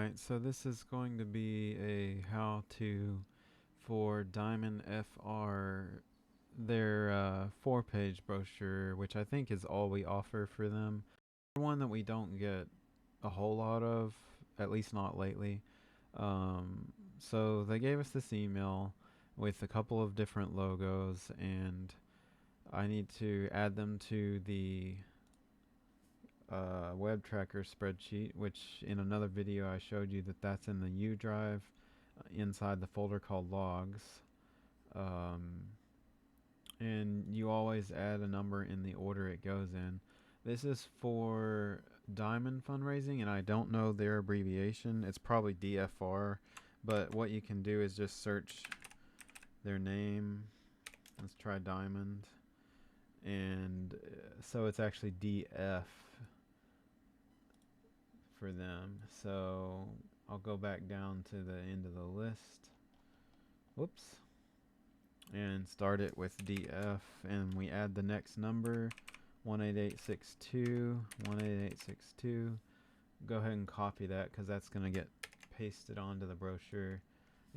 Alright, so this is going to be a how-to for Diamond FR, their 4-page brochure, which I think is all we offer for them. One that we don't get a whole lot of, at least not lately. So they gave us this email with a couple of different logos, and I need to add them to the web tracker spreadsheet, which in another video I showed you that that's in the U drive inside the folder called logs. And you always add a number in the order it goes in. This is for Diamond Fundraising, and I don't know their abbreviation. It's probably DFR, but what you can do is just search their name. Let's try Diamond. And so it's actually DF for them. So I'll go back down to the end of the list. Whoops. And start it with DF, and we add the next number, 18862, 18862. Go ahead and copy that because that's going to get pasted onto the brochure.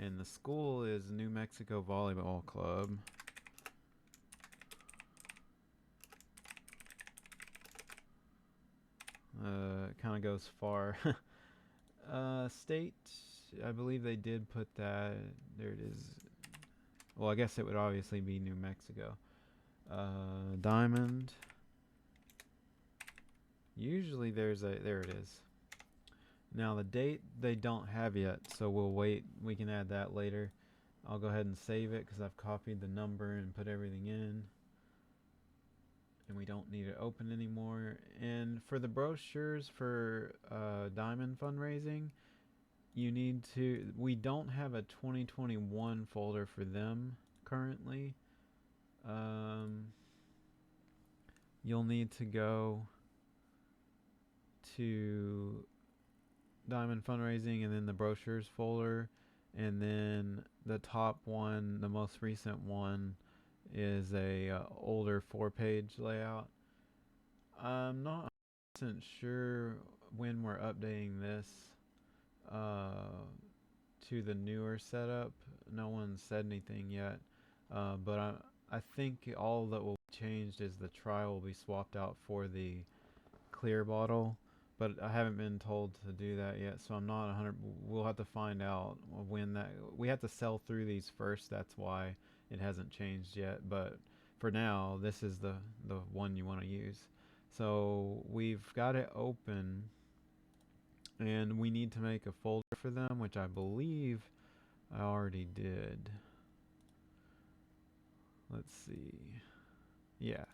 And the school is New Mexico Volleyball Club. It kind of goes far. State, I believe they did put that. There it is. Well, I guess it would obviously be New Mexico. Diamond. Usually there it is. Now the date they don't have yet, so we'll wait. We can add that later. I'll go ahead and save it because I've copied the number and put everything in. And we don't need it open anymore. And for the brochures for Diamond Fundraising, we don't have a 2021 folder for them currently. You'll need to go to Diamond Fundraising and then the brochures folder, and then the top one, the most recent one, is a older 4-page layout. I'm not 100% sure when we're updating this to the newer setup. No one said anything yet, but I think all that will be changed is the try will be swapped out for the clear bottle, but I haven't been told to do that yet, so I'm not 100. We'll have to find out when that. We have to sell through these first. That's why it hasn't changed yet. But for now, this is the one you want to use. So we've got it open, and we need to make a folder for them, which I believe I already did. Let's see. Yeah.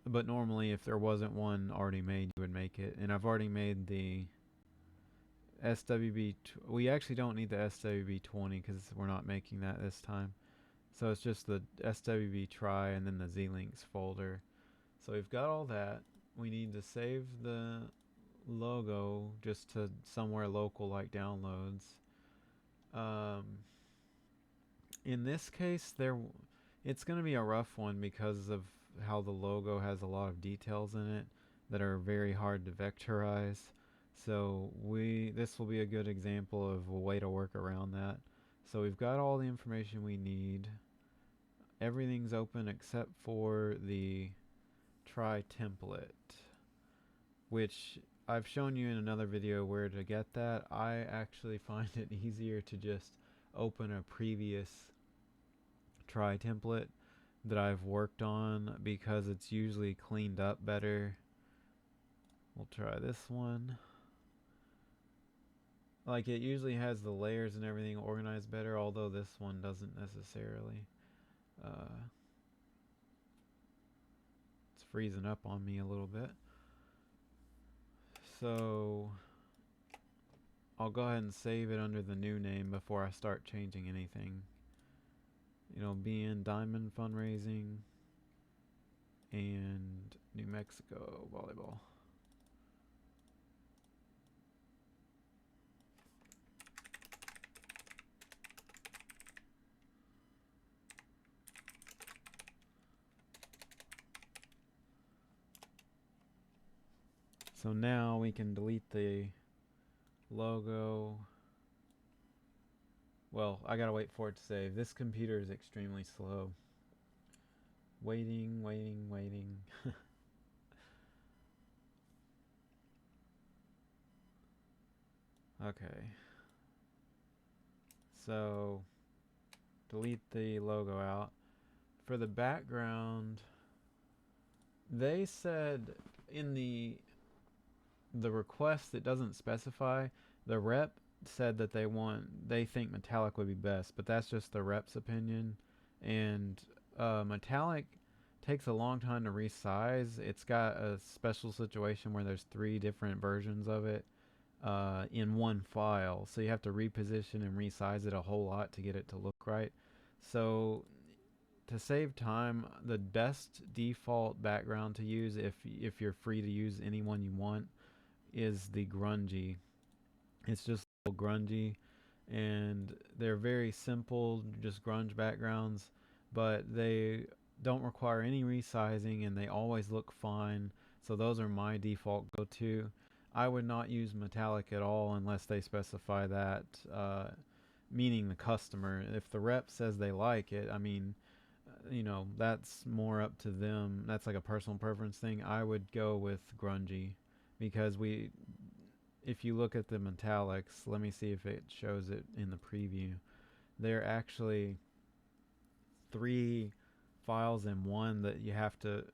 But normally if there wasn't one already made, you would make it. And I've already made the SWB. We actually don't need the SWB 20 because we're not making that this time. So it's just the SWB try and then the Z-Links folder. So we've got all that. We need to save the logo just to somewhere local like downloads. In this case, it's going to be a rough one because of how the logo has a lot of details in it that are very hard to vectorize. So this will be a good example of a way to work around that. So we've got all the information we need. Everything's open except for the try template, which I've shown you in another video where to get that. I actually find it easier to just open a previous try template that I've worked on because it's usually cleaned up better. We'll try this one. Like, it usually has the layers and everything organized better, although this one doesn't necessarily. It's freezing up on me a little bit. So I'll go ahead and save it under the new name before I start changing anything. Being Diamond Fundraising and New Mexico Volleyball. So now we can delete the logo. Well, I gotta wait for it to save. This computer is extremely slow. Waiting, waiting, waiting. Okay. So, delete the logo out. For the background, they said in the request that doesn't specify, the rep said that they think metallic would be best, but that's just the rep's opinion. And metallic takes a long time to resize. It's got a special situation where there's 3 different versions of it in one file, so you have to reposition and resize it a whole lot to get it to look right. So to save time, the best default background to use, if you're free to use any one you want, is the grungy. It's just a little grungy, and they're very simple, just grunge backgrounds, but they don't require any resizing and they always look fine. So those are my default go-to. I would not use metallic at all unless they specify that, meaning the customer. If the rep says they like it, I mean, that's more up to them. That's like a personal preference thing. I would go with grungy because if you look at the metallics, let me see if it shows it in the preview. They're actually 3 files in one that you have to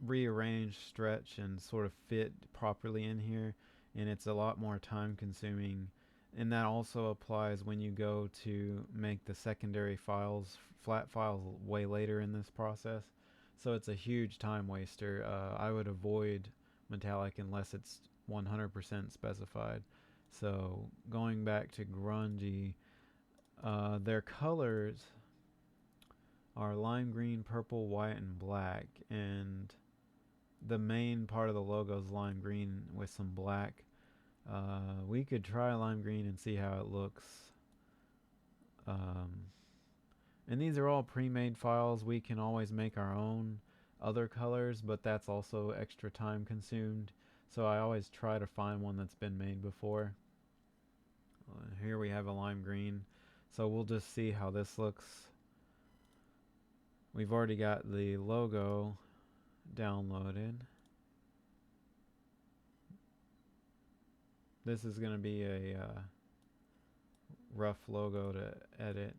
rearrange, stretch, and sort of fit properly in here, and it's a lot more time consuming. And that also applies when you go to make the secondary files, flat files, way later in this process. So it's a huge time waster. I would avoid metallic unless it's 100% specified. So going back to grungy, their colors are lime green, purple, white, and black, and the main part of the logo is lime green with some black. We could try lime green and see how it looks. Um, and these are all pre-made files. We can always make our own other colors, but that's also extra time consumed. So I always try to find one that's been made before. Here we have a lime green. So we'll just see how this looks. We've already got the logo downloaded. This is going to be a rough logo to edit.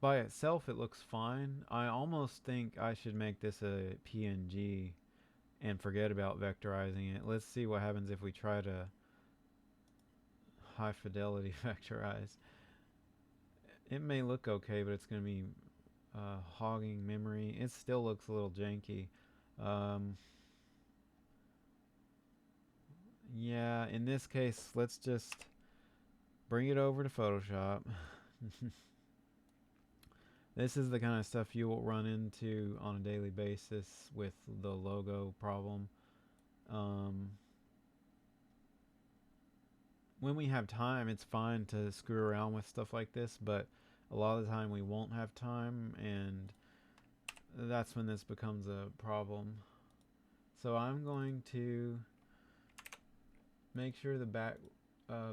By itself, it looks fine. I almost think I should make this a PNG and forget about vectorizing it. Let's see what happens if we try to high fidelity vectorize. It may look okay, but it's going to be hogging memory. It still looks a little janky. Yeah, in this case, let's just bring it over to Photoshop. This is the kind of stuff you will run into on a daily basis with the logo problem. When we have time, it's fine to screw around with stuff like this, but a lot of the time we won't have time, and that's when this becomes a problem. So I'm going to make sure the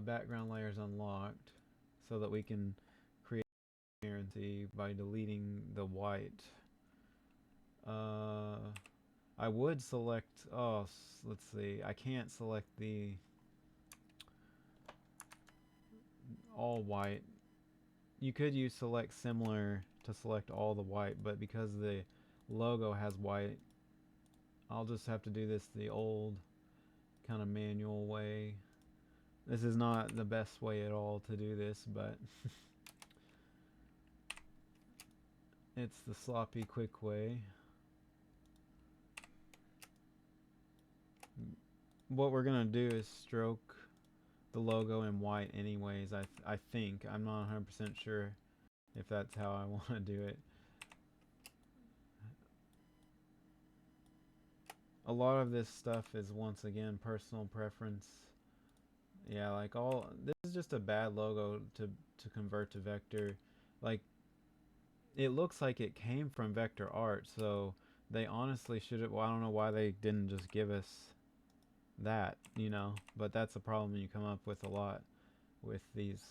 background layer is unlocked so that we can create transparency by deleting the white. I would select, let's see, I can't select the all white. You could use select similar to select all the white, but because the logo has white, I'll just have to do this the old kind of manual way. This is not the best way at all to do this, but it's the sloppy quick way. What we're gonna do is stroke the logo in white anyways. I think. I'm not 100% sure if that's how I want to do it. A lot of this stuff is, once again, personal preference. Yeah, like this is just a bad logo to convert to vector. Like, it looks like it came from vector art, so they honestly should have, well, I don't know why they didn't just give us that, but that's a problem you come up with a lot. with these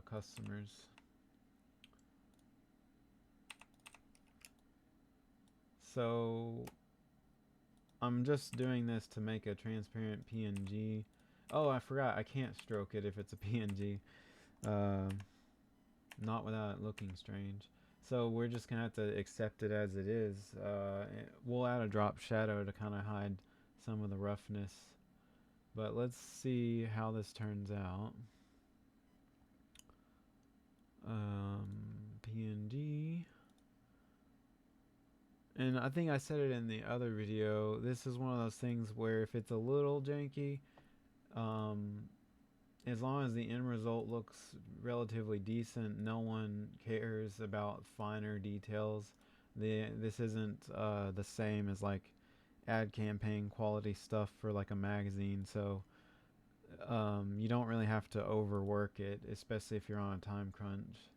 customers. So I'm just doing this to make a transparent PNG. Oh, I forgot, I can't stroke it if it's a PNG. Not without it looking strange. So we're just going to have to accept it as it is. We'll add a drop shadow to kind of hide some of the roughness. But let's see how this turns out. PNG. And I think I said it in the other video. This is one of those things where if it's a little janky, as long as the end result looks relatively decent, no one cares about finer details. This isn't the same as like ad campaign quality stuff for like a magazine, so you don't really have to overwork it, especially if you're on a time crunch.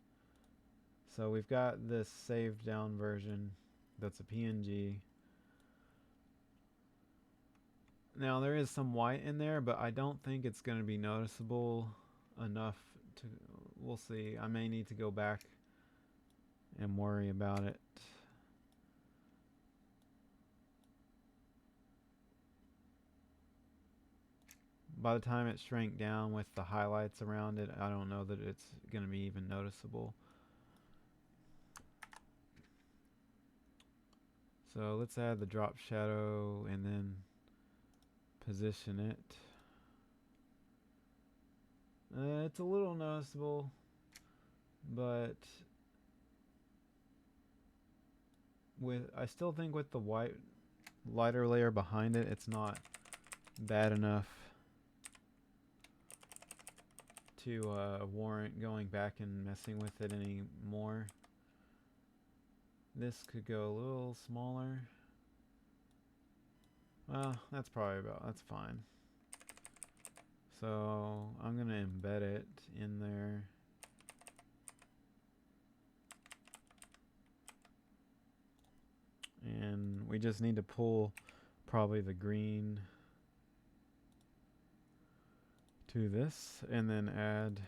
So we've got this saved down version that's a PNG. Now there is some white in there, but I don't think it's going to be noticeable enough to, we'll see. I may need to go back and worry about it. By the time it shrank down with the highlights around it, I don't know that it's going to be even noticeable. So let's add the drop shadow and then position it. It's a little noticeable, but I still think with the white lighter layer behind it, it's not bad enough to warrant going back and messing with it anymore. This could go a little smaller. Well, that's fine. So I'm gonna embed it in there. And we just need to pull probably the green to this and then add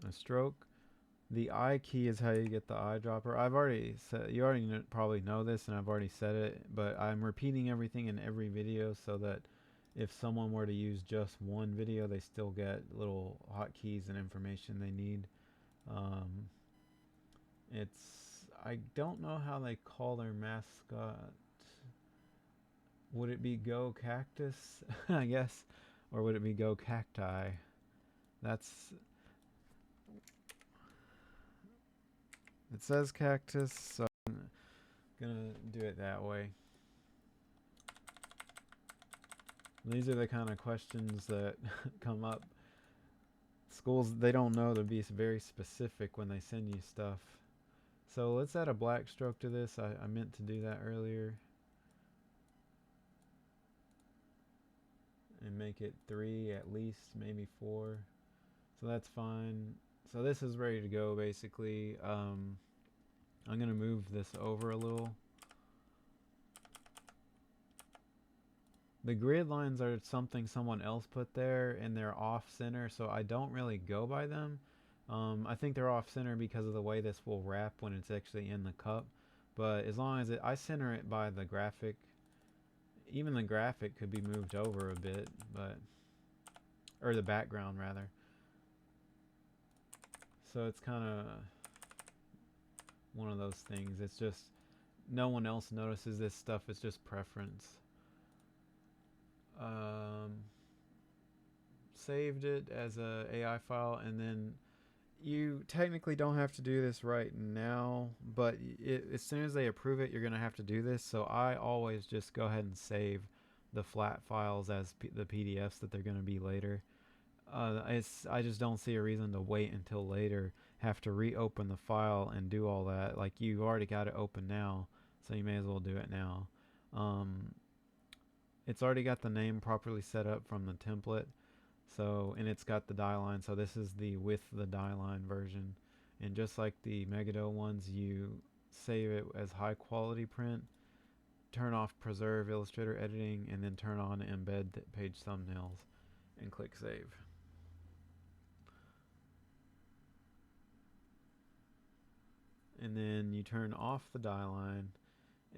a stroke. The eye key is how you get the eyedropper. I've already said, you already probably know this, and I've already said it, but I'm repeating everything in every video so that if someone were to use just one video, they still get little hotkeys and information they need. I don't know how they call their mascot. Would it be Go Cactus, I guess? Or would it be Go Cacti? It says cactus, so I'm gonna do it that way. These are the kind of questions that come up. Schools, they don't know to be very specific when they send you stuff. So let's add a black stroke to this. I meant to do that earlier. And make it 3 at least, maybe 4. So that's fine. So this is ready to go basically. I'm going to move this over a little. The grid lines are something someone else put there, and they're off center, so I don't really go by them. I think they're off center because of the way this will wrap when it's actually in the cup. But as long as I center it by the graphic, even the graphic could be moved over a bit, or the background rather. So it's kind of one of those things. It's just no one else notices this stuff. It's just preference. Saved it as a AI file, and then you technically don't have to do this right now, but as soon as they approve it, you're going to have to do this. So I always just go ahead and save the flat files as the PDFs that they're going to be later. I just don't see a reason to wait until later, have to reopen the file and do all that. Like, you already got it open now, so you may as well do it now. It's already got the name properly set up from the template. So, and it's got the die line. So this is the with the die line version. And just like the Megado ones, you save it as high quality print, turn off preserve Illustrator editing, and then turn on embed page thumbnails and click save. and then you turn off the die line,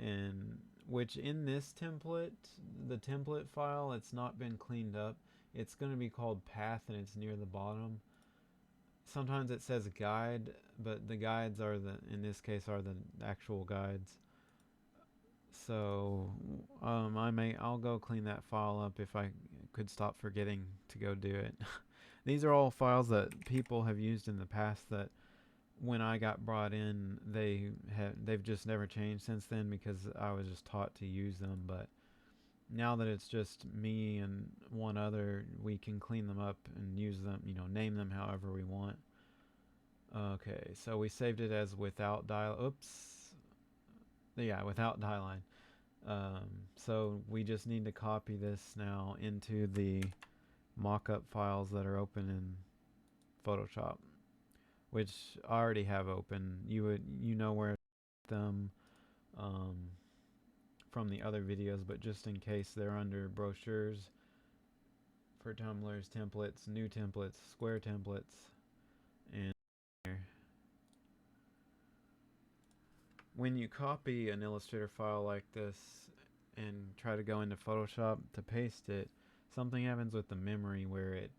and which in this template, the template file, it's not been cleaned up. It's going to be called path, and it's near the bottom. Sometimes it says guide, but the guides are in this case are the actual guides. So I'll go clean that file up if I could stop forgetting to go do it. These are all files that people have used in the past that when I got brought in, they've just never changed since then because I was just taught to use them. But now that it's just me and one other, we can clean them up and use them, name them however we want. Okay, so we saved it as without dial. Oops. Yeah, without die line. So we just need to copy this now into the mockup files that are open in Photoshop, which I already have open. You know where them from the other videos, but just in case, they're under brochures for tumblers, templates, new templates, square templates, and when you copy an Illustrator file like this and try to go into Photoshop to paste it, something happens with the memory where it,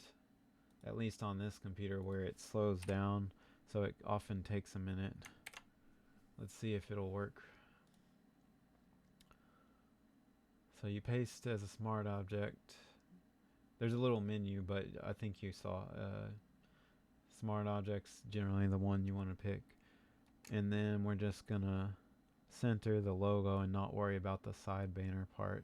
at least on this computer, where it slows down, so it often takes a minute. Let's see if it'll work. So you paste as a smart object. There's a little menu, but I think you saw smart objects, generally the one you want to pick. And then we're just gonna center the logo and not worry about the side banner part.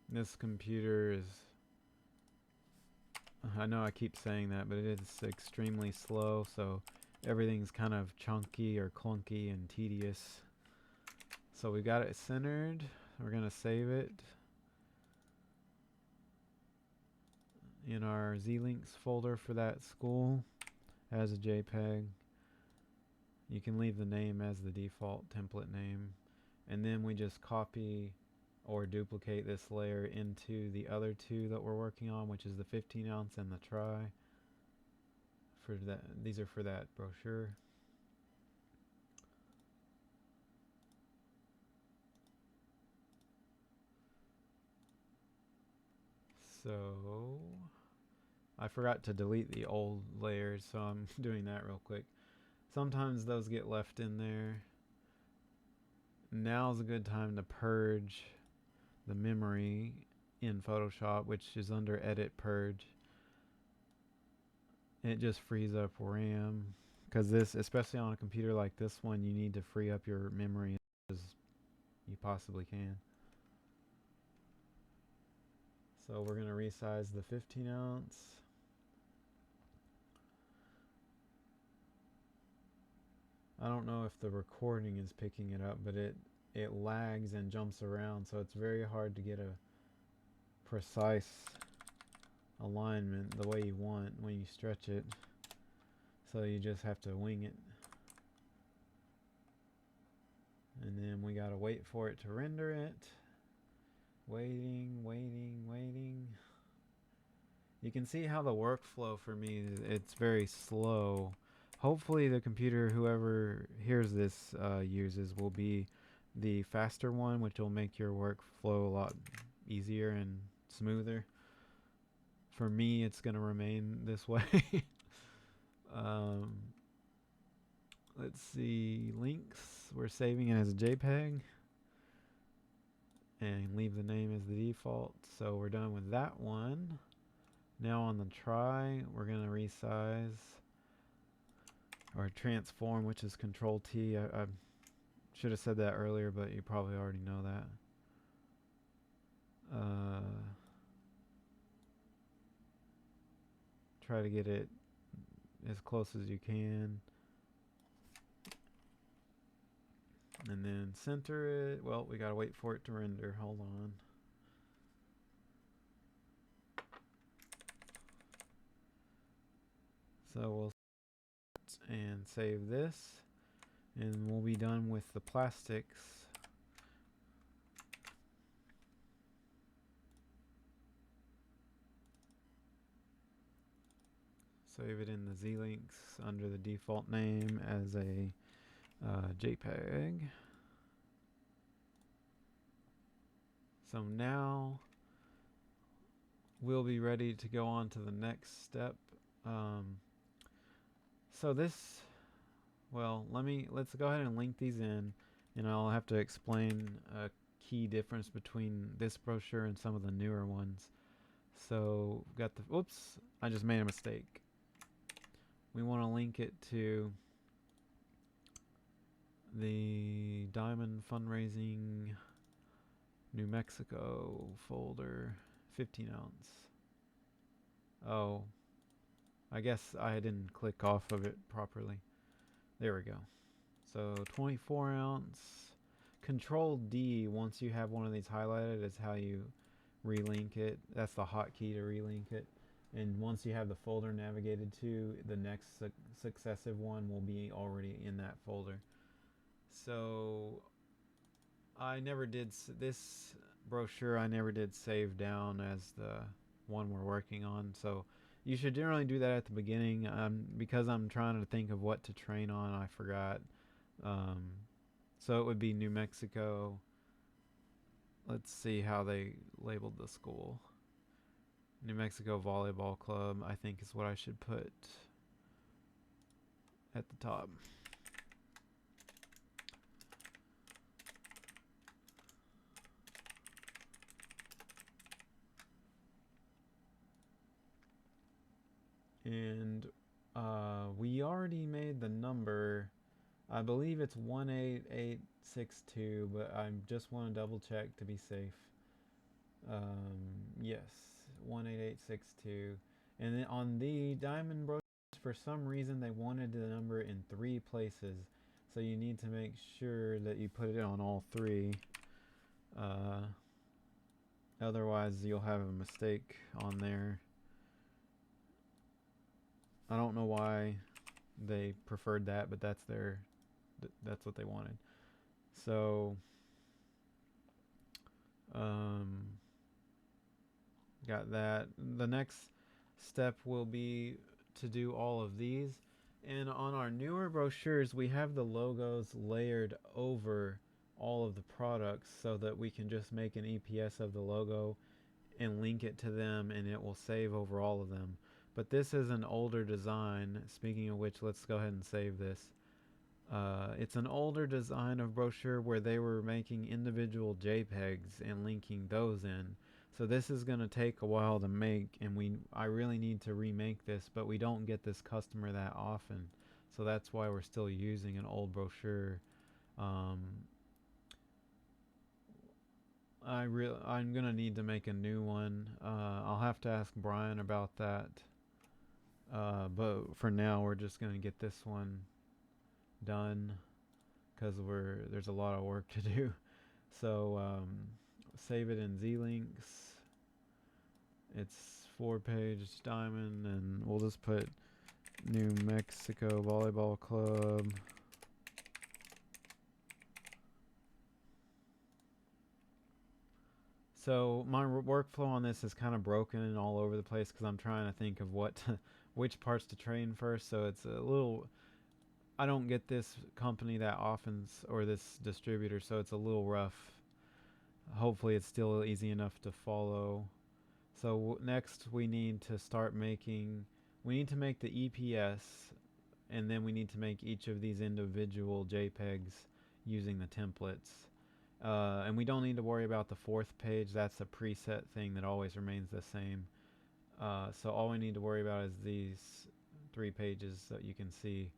This computer is, I know I keep saying that, but it is extremely slow, so everything's kind of chunky or clunky and tedious. So we got it centered. We're gonna save it in our Z-Links folder for that school as a JPEG. You can leave the name as the default template name, and then we just copy or duplicate this layer into the other two that we're working on, which is the 15 ounce and the try. For that, these are for that brochure. So I forgot to delete the old layers, so I'm doing that real quick. Sometimes those get left in there. Now's a good time to purge the memory in Photoshop, which is under Edit Purge. It just frees up RAM, because this, especially on a computer like this one, you need to free up your memory as you possibly can. So we're going to resize the 15 ounce. I don't know if the recording is picking it up, but it lags and jumps around, so it's very hard to get a precise alignment the way you want when you stretch it. So you just have to wing it. And then we gotta wait for it to render it. Waiting, waiting, waiting. You can see how the workflow for me, it's very slow. Hopefully the computer, whoever hears this uses, will be the faster one, which will make your workflow a lot easier and smoother. For me, it's going to remain this way. Let's see, links. We're saving it as a JPEG and leave the name as the default. So we're done with that one. Now on the try, we're going to resize or transform, which is Control T. I should have said that earlier, but you probably already know that. Try to get it as close as you can. And then center it. Well, we gotta wait for it to render. Hold on. So we'll and save this. And we'll be done with the plastics. Save it in the Z-Links under the default name as a JPEG. So now we'll be ready to go on to the next step. So this, well, let's go ahead and link these in, and I'll have to explain a key difference between this brochure and some of the newer ones. So we've got the, oops, I just made a mistake. We want to link it to the Diamond Fundraising New Mexico folder, 15 ounce. Oh, I guess I didn't click off of it properly. There we go. So 24 ounce. Control D, once you have one of these highlighted, is how you relink it. That's the hotkey to relink it. And once you have the folder navigated to, the next successive one will be already in that folder. So I never did this brochure. I never did save down as the one we're working on. So you should generally do that at the beginning. Because I'm trying to think of what to train on, I forgot. So it would be New Mexico. Let's see how they labeled the school. New Mexico Volleyball Club, I think, is what I should put at the top. And we already made the number. I believe it's 18862, but I just want to double check to be safe. Yes, 18862. And then on the diamond brochures, for some reason they wanted the number in 3 places. So you need to make sure that you put it on all 3. Otherwise you'll have a mistake on there. I don't know why they preferred that, but that's what they wanted. So got that. The next step will be to do all of these. And on our newer brochures, we have the logos layered over all of the products so that we can just make an EPS of the logo and link it to them, and it will save over all of them. But this is an older design. Speaking of which, let's go ahead and save this. It's an older design of brochure where they were making individual JPEGs and linking those in. So this is going to take a while to make, and I really need to remake this, but we don't get this customer that often. So that's why we're still using an old brochure. I'm going to need to make a new one. I'll have to ask Brian about that. But for now, we're just going to get this one done because there's a lot of work to do. So save it in Z-Links. It's 4-page diamond, and we'll just put New Mexico Volleyball Club. So my workflow on this is kind of broken and all over the place because I'm trying to think of which parts to train first. So it's a little, I don't get this company that often, or this distributor, so it's a little rough. Hopefully it's still easy enough to follow. So next we need to make the EPS, and then we need to make each of these individual JPEGs using the templates. And we don't need to worry about the 4th page. That's a preset thing that always remains the same. So all we need to worry about is these 3 pages that you can see.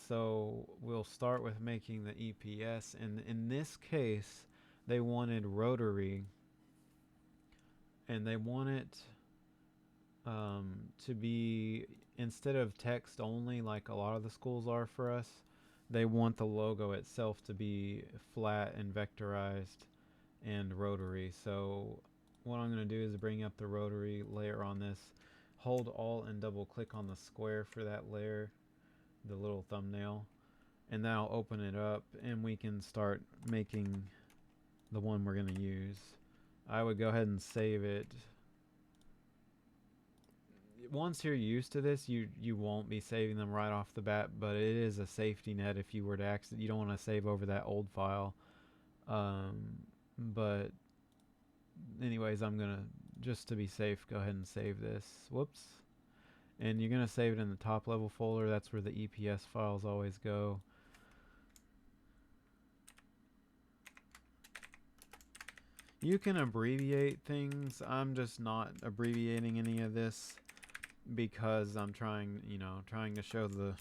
So we'll start with making the EPS, and in this case they wanted rotary, and they want it to be, instead of text only like a lot of the schools are for us, they want the logo itself to be flat and vectorized and rotary. So what I'm going to do is bring up the rotary layer on this, hold Alt and double click on the square for that layer, the little thumbnail, and that'll open it up, and we can start making the one we're going to use. I would go ahead and save it. Once you're used to this, you won't be saving them right off the bat, but it is a safety net if you were to you don't want to save over that old file. But anyways, I'm gonna, just to be safe, go ahead and save this. Whoops. And you're gonna save it in the top level folder. That's where the EPS files always go. You can abbreviate things. I'm just not abbreviating any of this because I'm trying to show the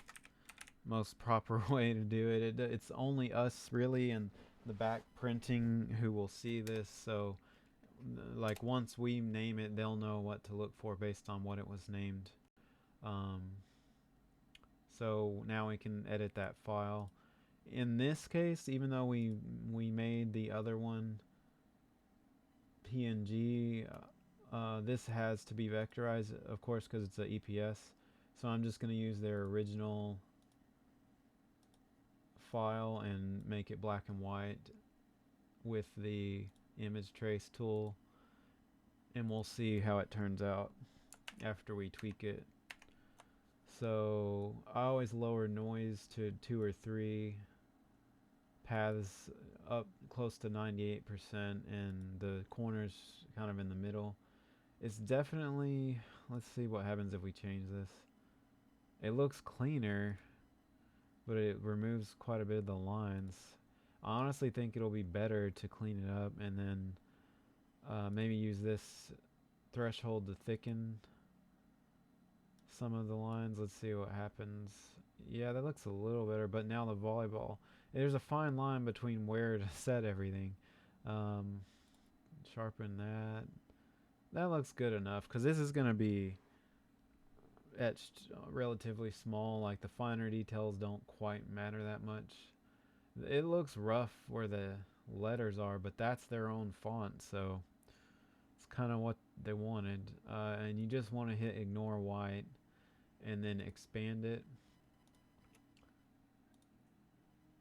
most proper way to do it. It's only us really and the back printing who will see this. So like once we name it, they'll know what to look for based on what it was named. So now we can edit that file. In this case, even though we made the other one PNG, this has to be vectorized, of course, because it's an EPS. So I'm just going to use their original file and make it black and white with the image trace tool, and we'll see how it turns out after we tweak it. So I always lower noise to 2 or 3, paths up close to 98%, and the corners kind of in the middle. It's definitely, let's see what happens if we change this. It looks cleaner, but it removes quite a bit of the lines. I honestly think it'll be better to clean it up and then maybe use this threshold to thicken some of the lines. Let's see what happens. Yeah, that looks a little better, but now the volleyball, there's a fine line between where to set everything. Sharpen that. That looks good enough, because this is going to be etched relatively small. Like the finer details don't quite matter that much. It looks rough where the letters are, but that's their own font, so it's kind of what they wanted. And you just want to hit ignore white and then expand it.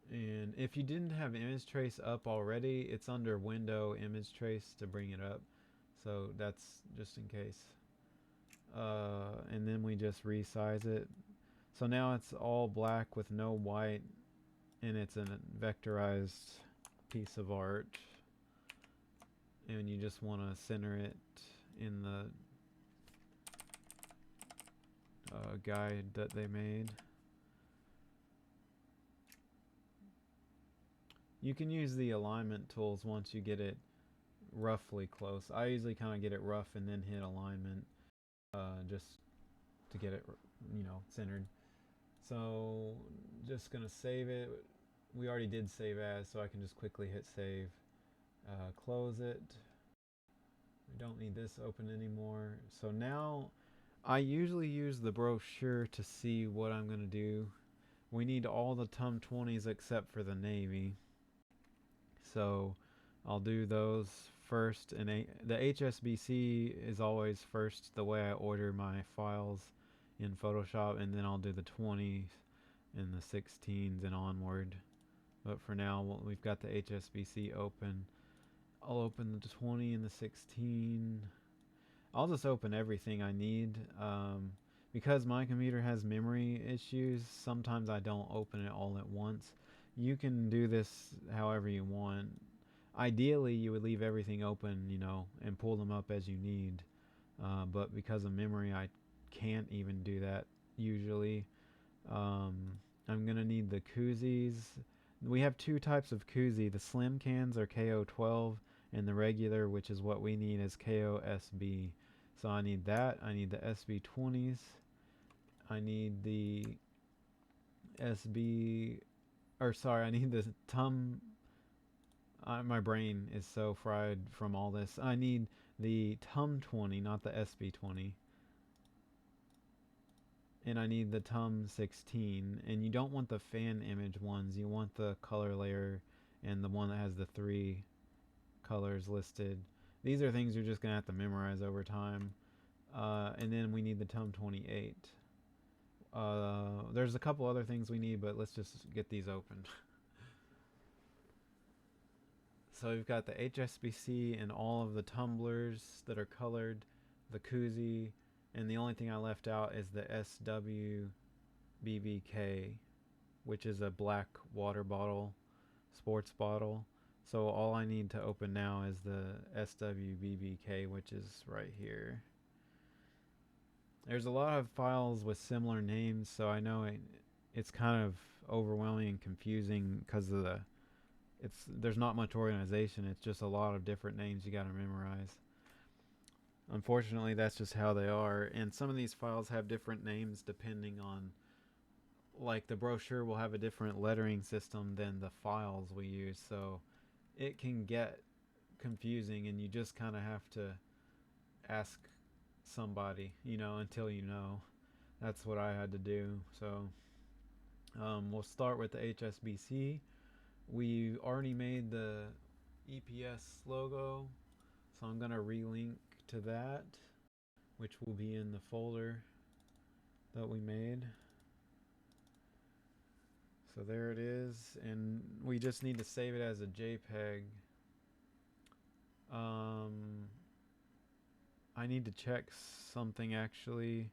And if you didn't have image trace up already, it's under window image trace to bring it up, so that's just in case. And then we just resize it, so now it's all black with no white, and it's a vectorized piece of art, and you just want to center it in the guide that they made. You can use the alignment tools once you get it roughly close. I usually kind of get it rough and then hit alignment, just to get it, centered. So just gonna save it. We already did save as, so I can just quickly hit save, close it. We don't need this open anymore. So now I usually use the brochure to see what I'm gonna do. We need all the TUM 20s except for the navy. So I'll do those first, and the HSBC is always first, the way I order my files in Photoshop, and then I'll do the 20s and the 16s and onward. But for now, we've got the HSBC open. I'll open the 20 and the 16. I'll just open everything I need. Because my computer has memory issues, sometimes I don't open it all at once. You can do this however you want. Ideally, you would leave everything open, and pull them up as you need. But because of memory, I can't even do that usually. I'm going to need the koozies. We have 2 types of koozie. The slim cans are KO12, and the regular, which is what we need, is KOSB. So I need that. I need the SB20s. I need the I need the TUM. My brain is so fried from all this. I need the TUM 20, not the SB 20. And I need the TUM 16. And you don't want the fan image ones. You want the color layer and the one that has the 3 colors listed. These are things you're just going to have to memorize over time. And then we need the TUM 28. There's a couple other things we need, but let's just get these open. So we've got the HSBC and all of the tumblers that are colored, the koozie, and the only thing I left out is the SWBBK, which is a black water bottle, sports bottle. So all I need to open now is the SWBBK, which is right here. There's a lot of files with similar names, so I know it's kind of overwhelming and confusing because of there's not much organization. It's just a lot of different names you got to memorize. Unfortunately, that's just how they are, and some of these files have different names depending on, like the brochure will have a different lettering system than the files we use, so it can get confusing, and you just kind of have to ask somebody, until you know. That's what I had to do. So we'll start with the HSBC. We already made the EPS logo, so I'm going to relink to that, which will be in the folder that we made. So there it is, and we just need to save it as a JPEG. I need to check something actually.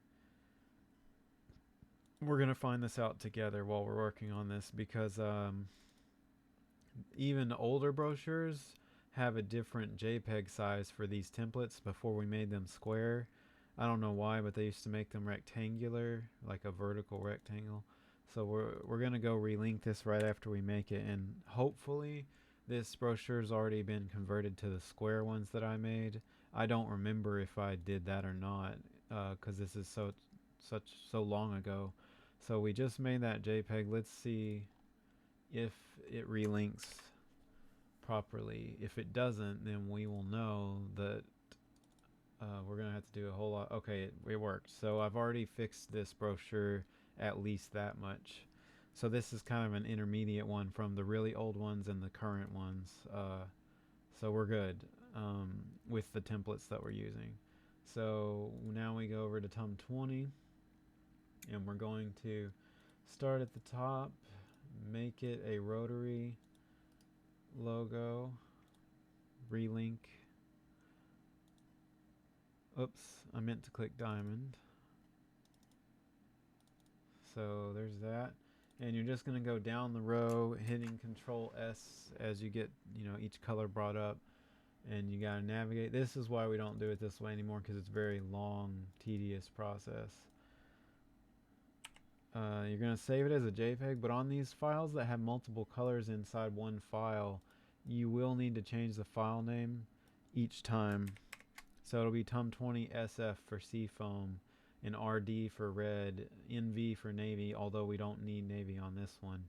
We're going to find this out together while we're working on this, because even older brochures have a different JPEG size for these templates before we made them square. I don't know why, but they used to make them rectangular, like a vertical rectangle. So we're going to go relink this right after we make it, and hopefully this brochure's already been converted to the square ones that I made. I don't remember if I did that or not, because this is so long ago. So we just made that JPEG. Let's see if it relinks properly. If it doesn't, then we will know that we're going to have to do a whole lot. Okay, it worked. So I've already fixed this brochure at least that much. So this is kind of an intermediate one from the really old ones and the current ones. So we're good with the templates that we're using. So now we go over to TUM 20, and we're going to start at the top, make it a rotary logo, relink. Oops, I meant to click diamond. So there's that. And you're just going to go down the row, hitting Control S as you get, each color brought up. And you got to navigate. This is why we don't do it this way anymore, because it's a very long, tedious process. You're going to save it as a JPEG, but on these files that have multiple colors inside one file, you will need to change the file name each time. So it'll be TUM20 SF for Seafoam, and RD for red, NV for navy, although we don't need navy on this one,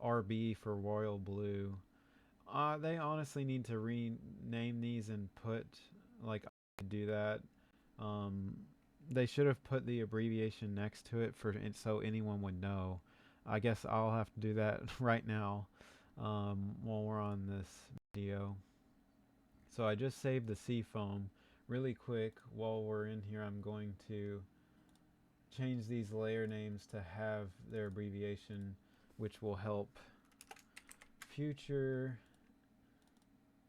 RB for royal blue. They honestly need to rename these and put, like, I do that. They should have put the abbreviation next to it so anyone would know. I guess I'll have to do that right now while we're on this video. So I just saved the Seafoam. Really quick, while we're in here, I'm going to change these layer names to have their abbreviation, which will help future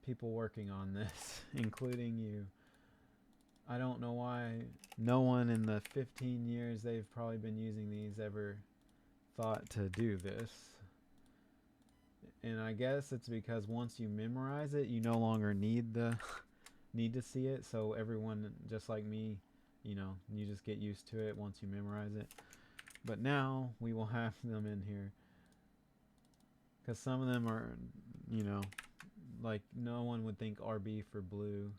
people working on this, including you. I don't know why no one in the 15 years they've probably been using these ever thought to do this. And I guess it's because once you memorize it, you no longer need to see it. So everyone, just like me, you just get used to it once you memorize it. But now we will have them in here, because some of them are, like no one would think RB for blue.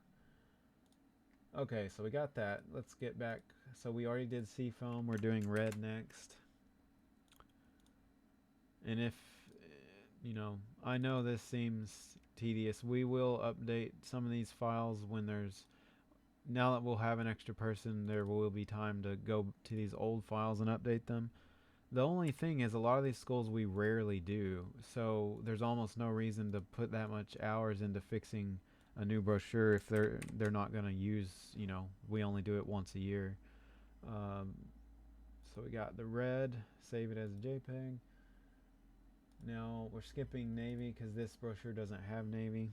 Okay, so we got that. Let's get back. So we already did Seafoam. We're doing red next. And if, I know this seems tedious, we will update some of these files now that we'll have an extra person, there will be time to go to these old files and update them. The only thing is, a lot of these schools we rarely do, so there's almost no reason to put that much hours into fixing a new brochure if they're not going to use, we only do it once a year. So So we got the red, save it as a JPEG. Now we're skipping navy because this brochure doesn't have navy.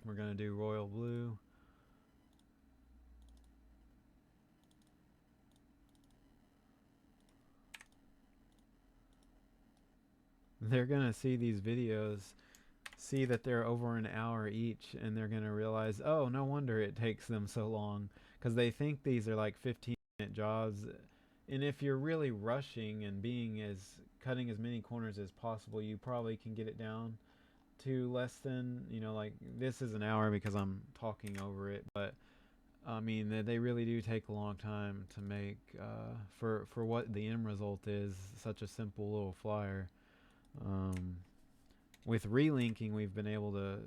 We're going to do royal blue. They're going to see these videos, see that they're over an hour each, and they're going to realize, oh, no wonder it takes them so long, because they think these are like 15-minute jobs. And if you're really rushing and cutting as many corners as possible, you probably can get it down to less than, like this is an hour because I'm talking over it, but I mean they really do take a long time to make for what the end result is, such a simple little flyer. With relinking, we've been able to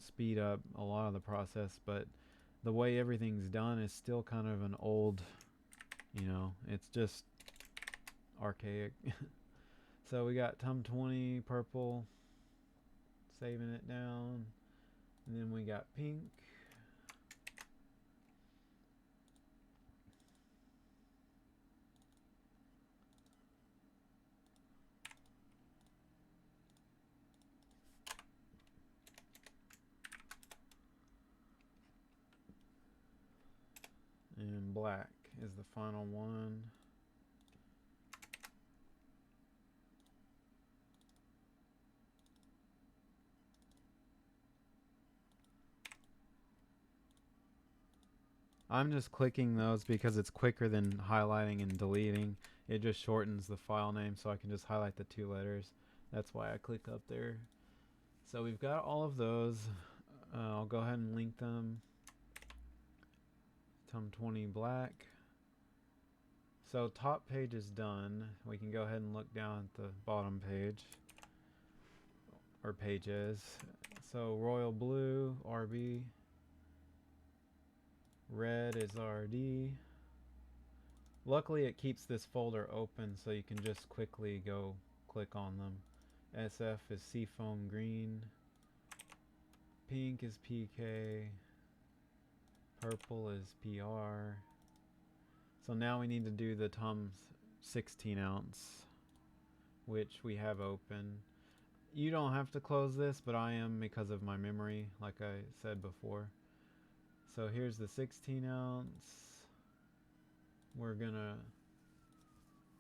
speed up a lot of the process, but the way everything's done is still kind of an old, it's just archaic. So we got TUM 20 purple, saving it down, and then we got pink. And black is the final one. I'm just clicking those because it's quicker than highlighting and deleting. It just shortens the file name, so I can just highlight the 2 letters. That's why I click up there. So we've got all of those. I'll go ahead and link them. TUM 20 black. So top page is done. We can go ahead and look down at the bottom page, or pages. So royal blue, RB. Red is RD. Luckily it keeps this folder open so you can just quickly go click on them. SF is seafoam green. Pink is PK. Purple is PR. So now we need to do the TUM 16 ounce, which we have open. You don't have to close this, but I am because of my memory, like I said before. So here's the 16 ounce. We're gonna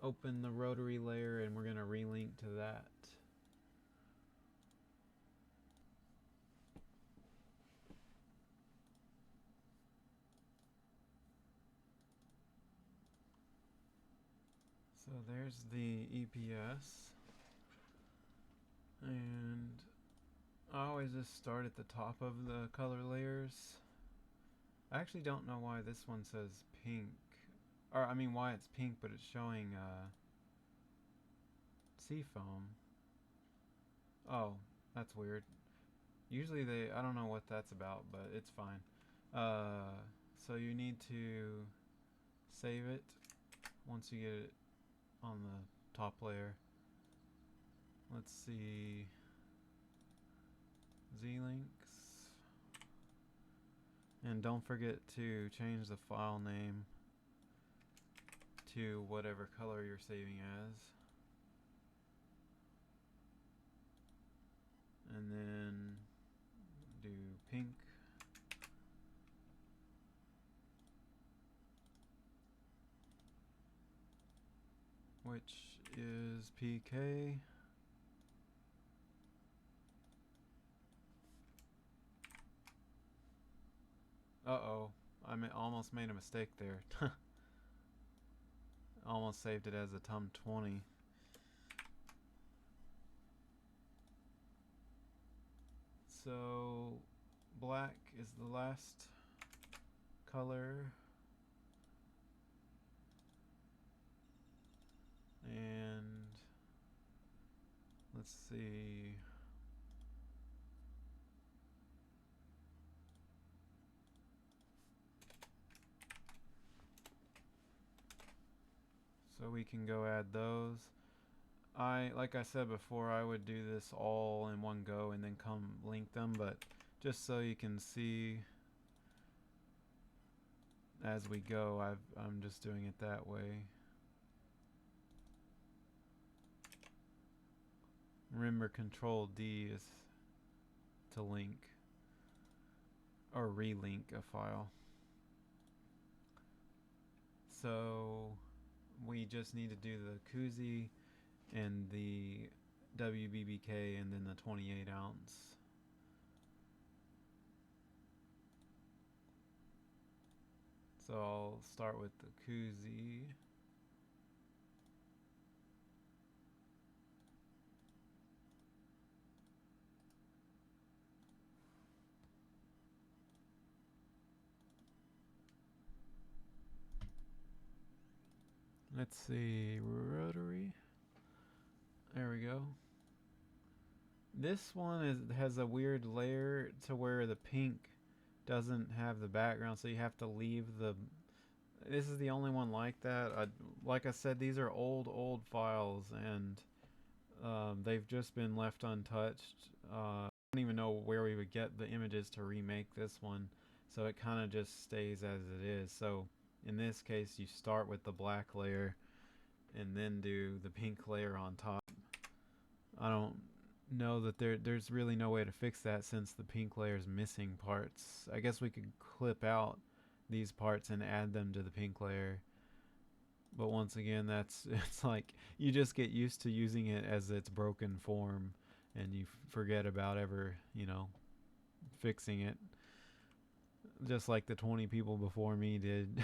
open the rotary layer and we're gonna relink to that. So there's the EPS, and I always just start at the top of the color layers. I actually don't know why this one says pink, or I mean why it's pink, but it's showing seafoam. Oh, that's weird. Usually I don't know what that's about, but it's fine. So you need to save it once you get it on the top layer. Let's see, Z-links, and don't forget to change the file name to whatever color you're saving as, and then do pink. Which is PK. Uh-oh, almost made a mistake there. Almost saved it as a TUM 20. So black is the last color. And let's see. So we can go add those. Like I said before, I would do this all in one go and then come link them, but just so you can see as we go, I'm just doing it that way. remember Control D is to link or relink a file. So we just need to do the koozie and the WBBK and then the 28 ounce. So I'll start with the koozie. Let's see, rotary. There we go. This one has a weird layer to where the pink doesn't have the background, so you have to leave the. This is the only one like that. Like I said, these are old files, and they've just been left untouched. I don't even know where we would get the images to remake this one, so it kind of just stays as it is. So in this case, you start with the black layer and then do the pink layer on top. I don't know that there's really no way to fix that since the pink layer is missing parts. I guess we could clip out these parts and add them to the pink layer. But once again, it's like you just get used to using it as its broken form and you forget about ever, fixing it. Just like the 20 people before me did.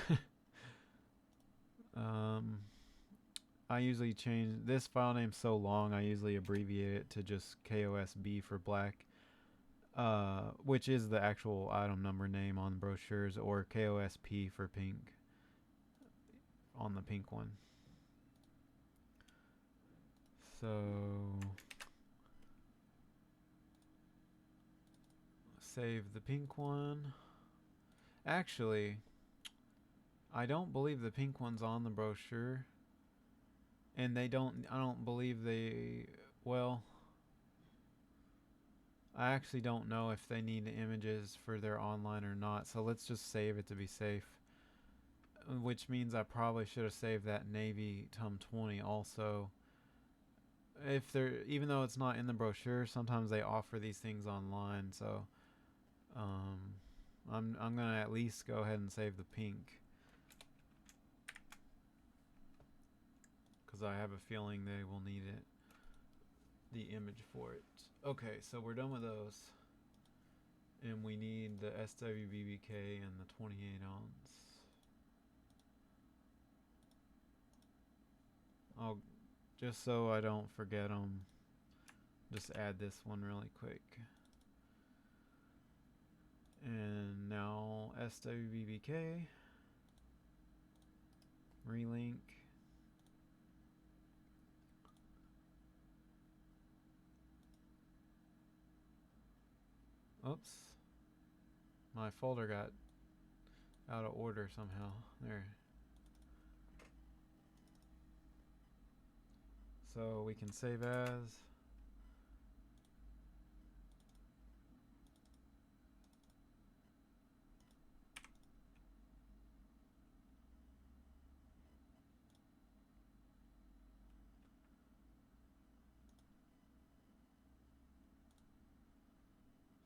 I usually change this file name so long, I usually abbreviate it to just KOSB for black, which is the actual item number name on brochures, or KOSP for pink on the pink one. So save the pink one. Actually, I don't believe the pink one's on the brochure. And I don't believe well, I actually don't know if they need images for their online or not, so let's just save it to be safe. Which means I probably should have saved that navy TUM 20 also. Even though it's not in the brochure, sometimes they offer these things online, so I'm gonna at least go ahead and save the pink. Because I have a feeling they will need it, the image for it. Okay, so we're done with those. And we need the SWBBK and the 28 ounce. I'll, just so I don't forget them, just add this one really quick. And now SWBBK, relink. Oops. My folder got out of order somehow. There. So we can save as.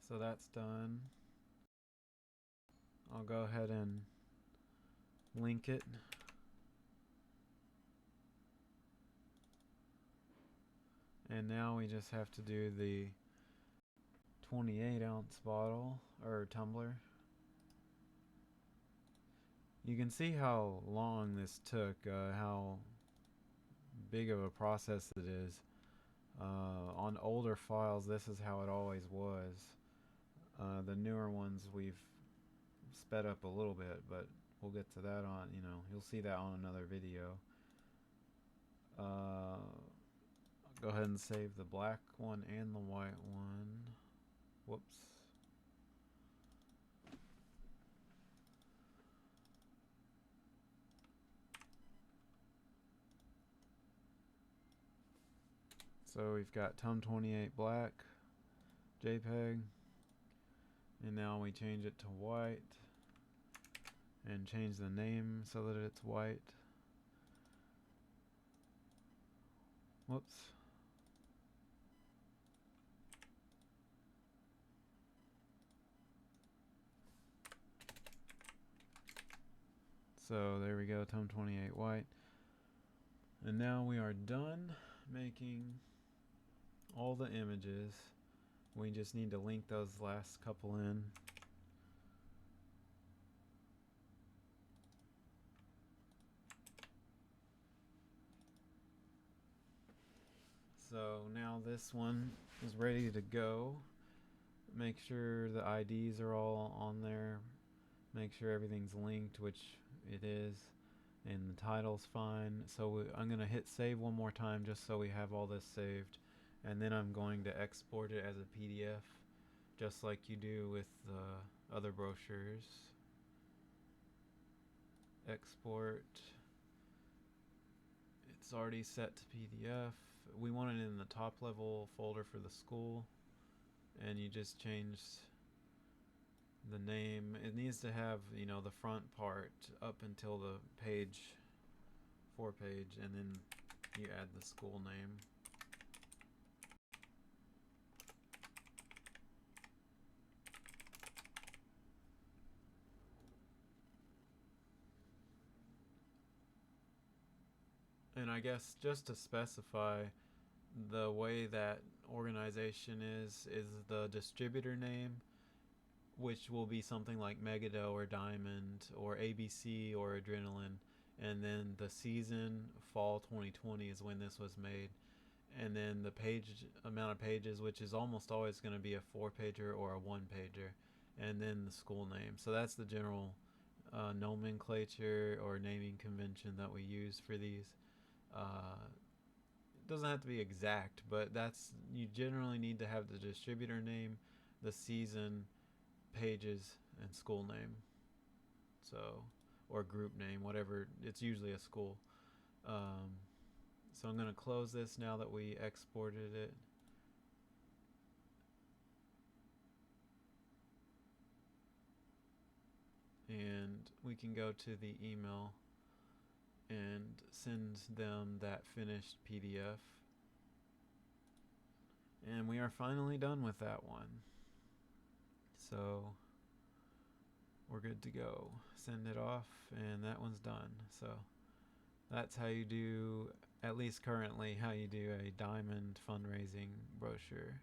So that's done. I'll go ahead and link it. And now we just have to do the 28 ounce bottle or tumbler. You can see how long this took, how big of a process it is. On older files, this is how it always was. The newer ones we've sped up a little bit, but we'll get to that on, you'll see that on another video. Go ahead and save the black one and the white one. Whoops. So we've got TUM 28 black, JPEG, and now we change it to white and change the name so that it's white. Whoops. So there we go, tone 28 white. And now we are done making all the images. We just need to link those last couple in. So now this one is ready to go. Make sure the IDs are all on there. Make sure everything's linked, which it is, and the title's fine. So I'm going to hit save one more time just so we have all this saved, and then I'm going to export it as a PDF just like you do with the other brochures. Export. It's already set to PDF. We want it in the top level folder for the school, and you just change the name. It needs to have, the front part up until the page, 4 page, and then you add the school name. And I guess just to specify, the way that organization is the distributor name, which will be something like Megado or Diamond or ABC or Adrenaline, and then the season, fall 2020, is when this was made, and then the page amount of pages, which is almost always going to be a 4-pager or a 1-pager, and then the school name. So that's the general nomenclature or naming convention that we use for these. It doesn't have to be exact, but you generally need to have the distributor name, the season, pages, and school name. So, or group name, whatever. It's usually a school. So I'm going to close this now that we exported it. And we can go to the email and send them that finished PDF. And we are finally done with that one. So we're good to go. Send it off, and that one's done. So that's how you do, at least currently, how you do a diamond fundraising brochure.